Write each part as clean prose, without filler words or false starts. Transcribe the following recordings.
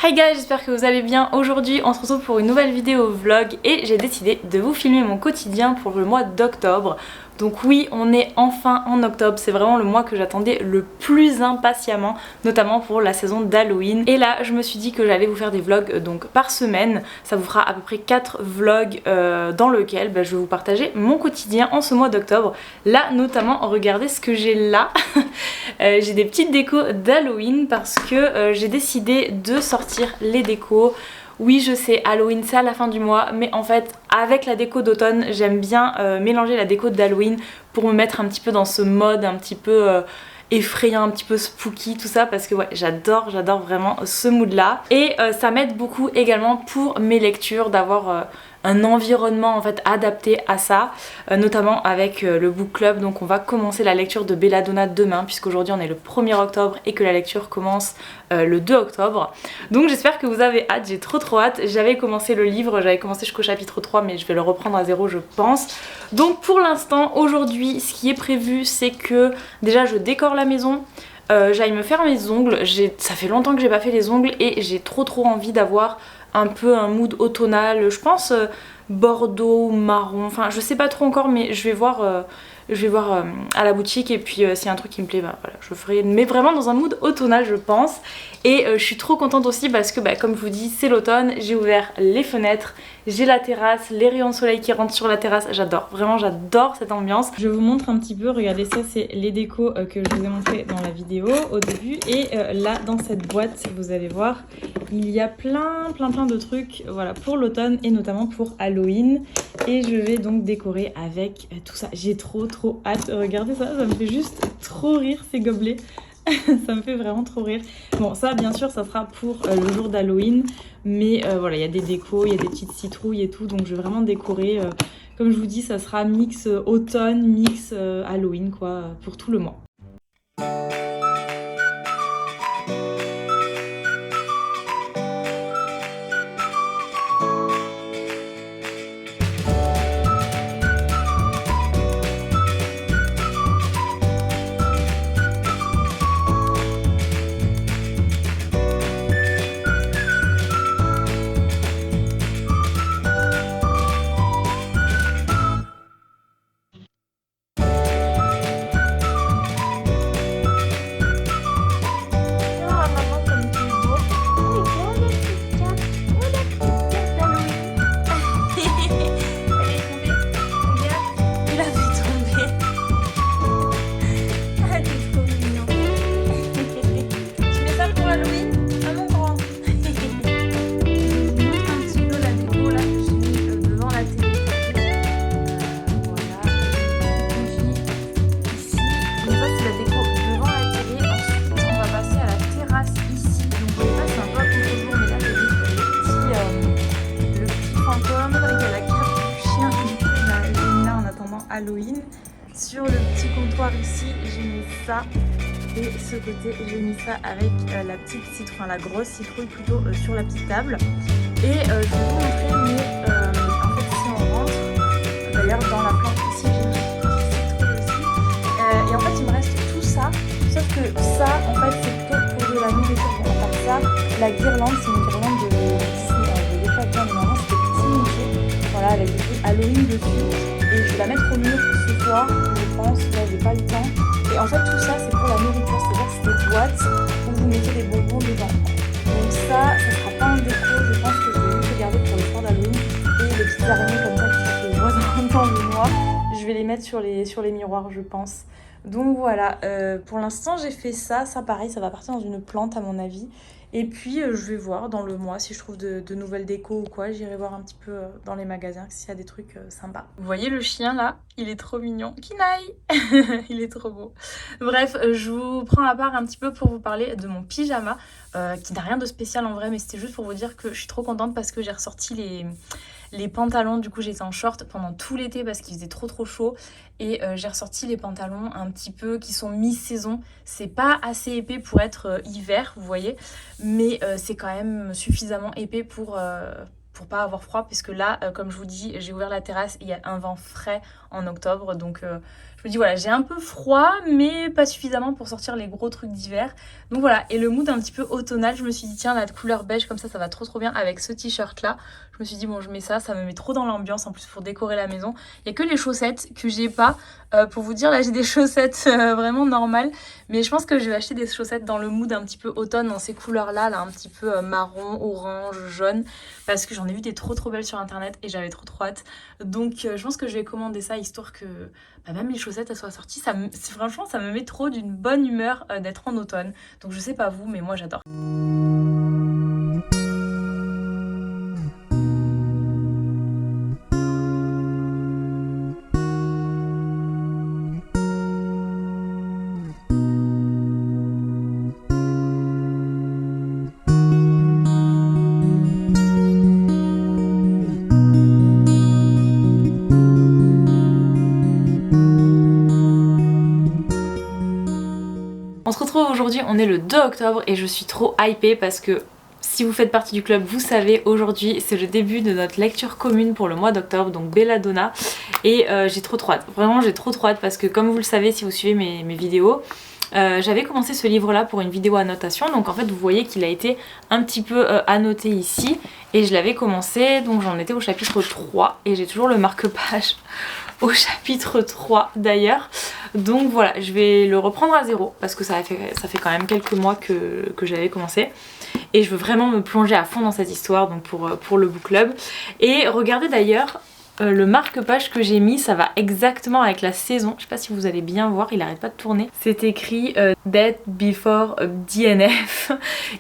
Hi guys, j'espère que vous allez bien. Aujourd'hui on se retrouve pour une nouvelle vidéo vlog et j'ai décidé de vous filmer mon quotidien pour le mois d'octobre. Donc oui, on est enfin en octobre, c'est vraiment le mois que j'attendais le plus impatiemment, notamment pour la saison d'Halloween. Et là je me suis dit que j'allais vous faire des vlogs donc par semaine, ça vous fera à peu près 4 vlogs dans lesquels je vais vous partager mon quotidien en ce mois d'octobre. Là notamment, regardez ce que j'ai là. J'ai des petites décos d'Halloween parce que j'ai décidé de sortir les décos. Oui, je sais, Halloween c'est à la fin du mois, mais en fait avec la déco d'automne j'aime bien mélanger la déco d'Halloween pour me mettre un petit peu dans ce mode un petit peu effrayant, un petit peu spooky, tout ça, parce que ouais, j'adore vraiment ce mood là. Et ça m'aide beaucoup également pour mes lectures d'avoir un environnement en fait adapté à ça, notamment avec le book club. Donc on va commencer la lecture de Belladonna demain, puisqu'aujourd'hui on est le 1er octobre et que la lecture commence le 2 octobre. Donc j'espère que vous avez hâte, j'ai trop hâte. J'avais commencé le livre, j'avais commencé jusqu'au chapitre 3, mais je vais le reprendre à zéro je pense. Donc pour l'instant, aujourd'hui, ce qui est prévu, c'est que déjà je décore la maison, j'aille me faire mes ongles. Ça fait longtemps que j'ai pas fait les ongles et j'ai trop envie d'avoir un peu un mood automnal, je pense bordeaux, marron, enfin je sais pas trop encore, mais je vais voir à la boutique, et puis s'il y a un truc qui me plaît, voilà, je ferai, mais vraiment dans un mood automnal je pense. Et je suis trop contente aussi parce que comme je vous dis, c'est l'automne, j'ai ouvert les fenêtres, j'ai la terrasse, les rayons de soleil qui rentrent sur la terrasse, j'adore, vraiment j'adore cette ambiance. Je vous montre un petit peu, regardez, ça c'est les décos que je vous ai montré dans la vidéo au début, et là dans cette boîte vous allez voir, il y a plein de trucs, voilà, pour l'automne et notamment pour Halloween. Et je vais donc décorer avec tout ça, j'ai trop hâte. Regardez ça, ça me fait juste trop rire ces gobelets. Ça me fait vraiment trop rire. Bon, ça bien sûr ça sera pour le jour d'Halloween, mais voilà, il y a des décos, il y a des petites citrouilles et tout, donc je vais vraiment décorer, comme je vous dis, ça sera mix automne, mix Halloween quoi, pour tout le mois. Halloween. Sur le petit comptoir ici, j'ai mis ça, et ce côté j'ai mis ça avec la petite citrouille, la grosse citrouille plutôt, sur la petite table. Et je vais vous montrer, mais en fait si on rentre, d'ailleurs dans la plante ici j'ai mis une citrouille aussi, et en fait il me reste tout ça, sauf que ça en fait c'est plutôt pour de la nourriture. Bon, à part ça, la guirlande c'est une guirlande de Disney, je ne l'ai pas bien, mais normalement c'était petit Mickey, voilà, avec des trucs Halloween dessus. Et je vais la mettre au mur ce soir, je pense, là j'ai pas le temps. Et en fait tout ça c'est pour la nourriture, c'est-à-dire que c'est des boîtes où vous mettez des bonbons dedans. Donc ça sera pas un déco, je pense que je vais juste le garder pour le soir d'Halloween. Et les petites araignées comme ça qui se voient dans le noir, je vais les mettre sur les miroirs je pense. Donc voilà, pour l'instant j'ai fait ça pareil, ça va partir dans une plante à mon avis. Et puis je vais voir dans le mois si je trouve de nouvelles décos ou quoi, j'irai voir un petit peu dans les magasins s'il y a des trucs sympas. Vous voyez le chien là, il est trop mignon, Kinaï. Il est trop beau. Bref, je vous prends la part un petit peu pour vous parler de mon pyjama, qui n'a rien de spécial en vrai, mais c'était juste pour vous dire que je suis trop contente parce que j'ai ressorti les pantalons. Du coup j'étais en short pendant tout l'été parce qu'il faisait trop chaud, et j'ai ressorti les pantalons un petit peu qui sont mi-saison. C'est pas assez épais pour être hiver, vous voyez, mais c'est quand même suffisamment épais pour pour pas avoir froid, puisque là, comme je vous dis, j'ai ouvert la terrasse et il y a un vent frais en octobre, donc je me dis voilà, j'ai un peu froid, mais pas suffisamment pour sortir les gros trucs d'hiver. Donc voilà, et le mood un petit peu automnal, je me suis dit tiens, la couleur beige comme ça va trop bien avec ce t-shirt là. Je me suis dit bon, je mets ça me met trop dans l'ambiance, en plus pour décorer la maison. Il y a que les chaussettes que j'ai pas, pour vous dire, là j'ai des chaussettes vraiment normales, mais je pense que je vais acheter des chaussettes dans le mood un petit peu automne, dans ces couleurs là, un petit peu marron, orange, jaune, parce que j'en ai vu des trop belles sur internet et j'avais trop hâte. Donc je pense que je vais commander ça histoire que même les chaussettes elles soient sorties. Franchement ça me met trop d'une bonne humeur d'être en automne. Donc je sais pas vous, mais moi j'adore. On se retrouve aujourd'hui, on est le 2 octobre et je suis trop hypée parce que si vous faites partie du club, vous savez, aujourd'hui c'est le début de notre lecture commune pour le mois d'octobre, donc Belladonna, et j'ai trop hâte, vraiment j'ai trop hâte parce que comme vous le savez si vous suivez mes vidéos, j'avais commencé ce livre là pour une vidéo annotation, donc en fait vous voyez qu'il a été un petit peu annoté ici et je l'avais commencé, donc j'en étais au chapitre 3 et j'ai toujours le marque-page au chapitre 3 d'ailleurs. Donc voilà, je vais le reprendre à zéro parce que ça fait quand même quelques mois que j'avais commencé et je veux vraiment me plonger à fond dans cette histoire, donc pour le book club. Et regardez d'ailleurs le marque-page que j'ai mis, ça va exactement avec la saison. Je sais pas si vous allez bien voir, il arrête pas de tourner. C'est écrit Death Before DNF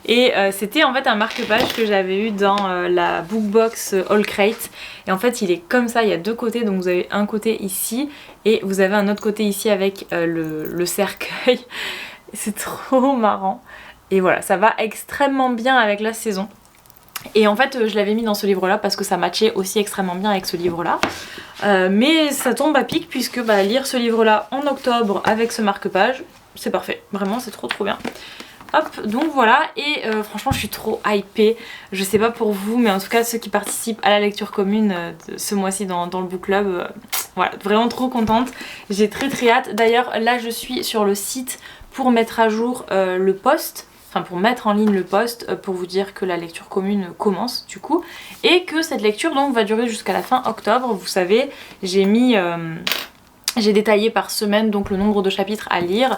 et c'était en fait un marque-page que j'avais eu dans la bookbox All Crate. Et en fait il est comme ça, il y a deux côtés, donc vous avez un côté ici et vous avez un autre côté ici avec le cercueil. C'est trop marrant. Et voilà, ça va extrêmement bien avec la saison. Et en fait je l'avais mis dans ce livre là parce que ça matchait aussi extrêmement bien avec ce livre là, mais ça tombe à pic puisque lire ce livre là en octobre avec ce marque-page c'est parfait, vraiment c'est trop bien. Hop, donc voilà, et franchement je suis trop hypée, je sais pas pour vous mais en tout cas ceux qui participent à la lecture commune ce mois-ci dans le book club, voilà, vraiment trop contente, j'ai très hâte. D'ailleurs là je suis sur le site pour mettre à jour le post, enfin pour mettre en ligne le post pour vous dire que la lecture commune commence du coup et que cette lecture donc va durer jusqu'à la fin octobre. Vous savez, j'ai détaillé par semaine donc le nombre de chapitres à lire.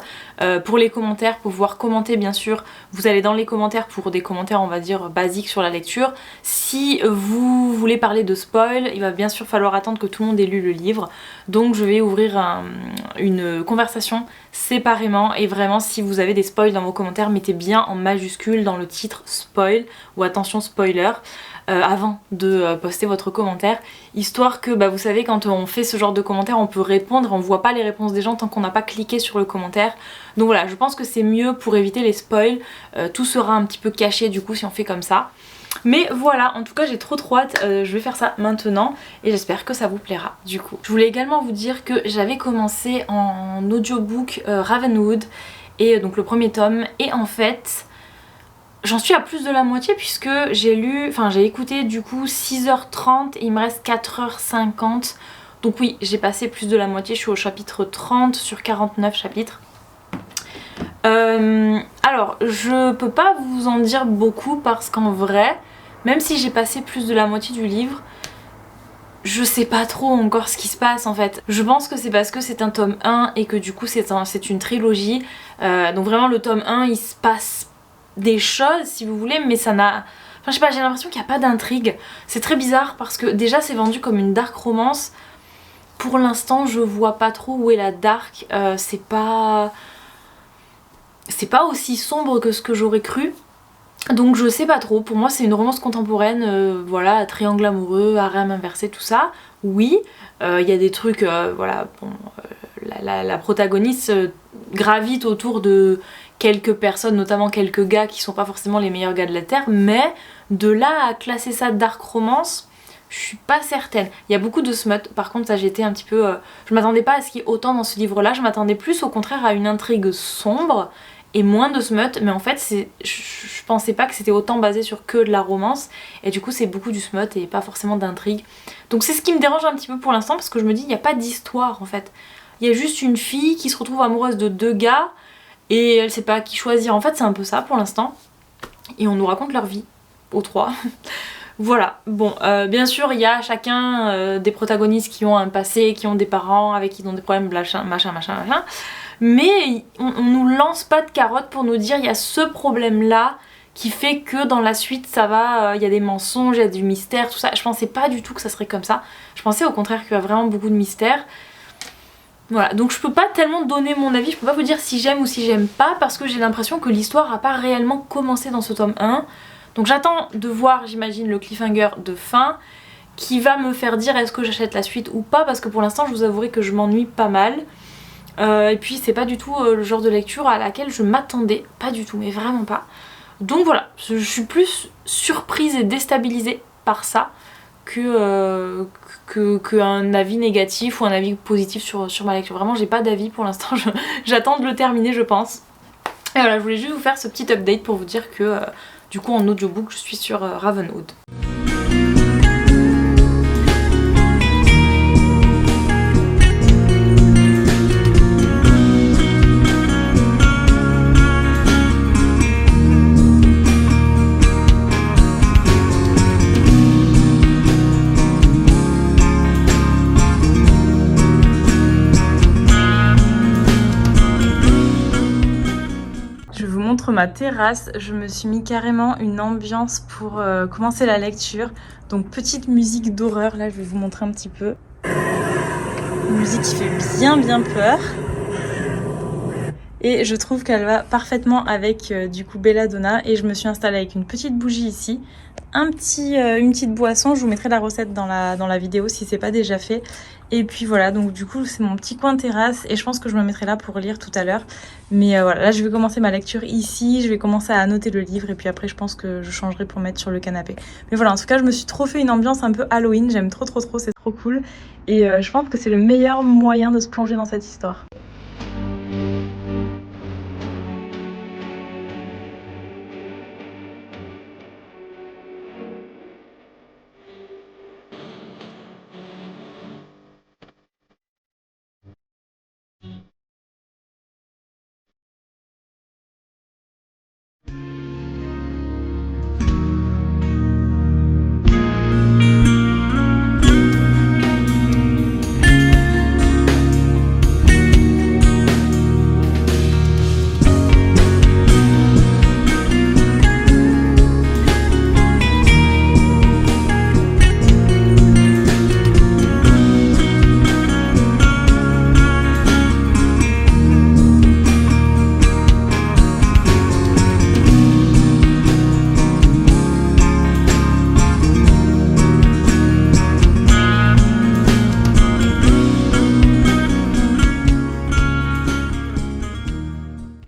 Pour les commentaires, pour pouvoir commenter bien sûr, vous allez dans les commentaires pour des commentaires on va dire basiques sur la lecture. Si vous voulez parler de spoil, il va bien sûr falloir attendre que tout le monde ait lu le livre. Donc je vais ouvrir une conversation séparément et vraiment si vous avez des spoils dans vos commentaires, mettez bien en majuscule dans le titre spoil ou attention spoiler. Avant de poster votre commentaire, histoire que vous savez quand on fait ce genre de commentaires on peut répondre, on voit pas les réponses des gens tant qu'on n'a pas cliqué sur le commentaire. Donc voilà, je pense que c'est mieux pour éviter les spoils, tout sera un petit peu caché du coup si on fait comme ça. Mais voilà, en tout cas j'ai trop hâte, je vais faire ça maintenant et j'espère que ça vous plaira du coup. Je voulais également vous dire que j'avais commencé en audiobook Ravenwood et donc le premier tome et en fait j'en suis à plus de la moitié puisque j'ai écouté du coup 6h30 et il me reste 4h50. Donc oui, j'ai passé plus de la moitié, je suis au chapitre 30 sur 49 chapitres. Alors, je peux pas vous en dire beaucoup parce qu'en vrai, même si j'ai passé plus de la moitié du livre, je sais pas trop encore ce qui se passe en fait. Je pense que c'est parce que c'est un tome 1 et que du coup c'est une trilogie. Donc vraiment le tome 1 il se passe des choses si vous voulez mais ça n'a... Enfin je sais pas, j'ai l'impression qu'il n'y a pas d'intrigue. C'est très bizarre parce que déjà c'est vendu comme une dark romance. Pour l'instant je vois pas trop où est la dark, c'est pas aussi sombre que ce que j'aurais cru. Donc je sais pas trop, pour moi c'est une romance contemporaine, voilà, triangle amoureux, harem inversé, tout ça. Oui, il y a des trucs, voilà, bon, la protagoniste gravite autour de quelques personnes, notamment quelques gars qui sont pas forcément les meilleurs gars de la Terre, mais de là à classer ça dark romance, je suis pas certaine. Il y a beaucoup de smut, par contre ça j'étais un petit peu... je m'attendais pas à ce qu'il y ait autant dans ce livre là, je m'attendais plus au contraire à une intrigue sombre et moins de smut, mais en fait je pensais pas que c'était autant basé sur que de la romance, et du coup c'est beaucoup du smut et pas forcément d'intrigue. Donc c'est ce qui me dérange un petit peu pour l'instant, parce que je me dis il n'y a pas d'histoire en fait. Il y a juste une fille qui se retrouve amoureuse de deux gars, et elle sait pas qui choisir. En fait c'est un peu ça pour l'instant, et on nous raconte leur vie, aux trois. Voilà, bon, bien sûr il y a chacun des protagonistes qui ont un passé, qui ont des parents avec qui ils ont des problèmes, machin, mais on nous lance pas de carotte pour nous dire il y a ce problème là qui fait que dans la suite ça va, il y a des mensonges, il y a du mystère, tout ça. Je pensais pas du tout que ça serait comme ça, je pensais au contraire qu'il y a vraiment beaucoup de mystère. Voilà, donc je peux pas tellement donner mon avis, je peux pas vous dire si j'aime ou si j'aime pas, parce que j'ai l'impression que l'histoire a pas réellement commencé dans ce tome 1. Donc j'attends de voir, j'imagine, le cliffhanger de fin qui va me faire dire est-ce que j'achète la suite ou pas, parce que pour l'instant je vous avouerai que je m'ennuie pas mal. Et puis c'est pas du tout le genre de lecture à laquelle je m'attendais, pas du tout, mais vraiment pas. Donc voilà, je suis plus surprise et déstabilisée par ça qu'un avis négatif ou un avis positif sur ma lecture. Vraiment j'ai pas d'avis pour l'instant, j'attends de le terminer je pense. Et voilà, je voulais juste vous faire ce petit update pour vous dire que du coup en audiobook je suis sur Ravenwood. Ma terrasse, je me suis mis carrément une ambiance pour commencer la lecture, donc petite musique d'horreur, là je vais vous montrer un petit peu, une musique qui fait bien peur, et je trouve qu'elle va parfaitement avec du coup Belladonna, et je me suis installée avec une petite bougie ici, une petite boisson, je vous mettrai la recette dans la vidéo si c'est pas déjà fait. Et puis voilà, donc du coup c'est mon petit coin terrasse et je pense que je me mettrai là pour lire tout à l'heure. Mais voilà, là je vais commencer ma lecture ici, je vais commencer à annoter le livre et puis après je pense que je changerai pour mettre sur le canapé. Mais voilà, en tout cas je me suis trop fait une ambiance un peu Halloween, j'aime trop, c'est trop cool. Et je pense que c'est le meilleur moyen de se plonger dans cette histoire.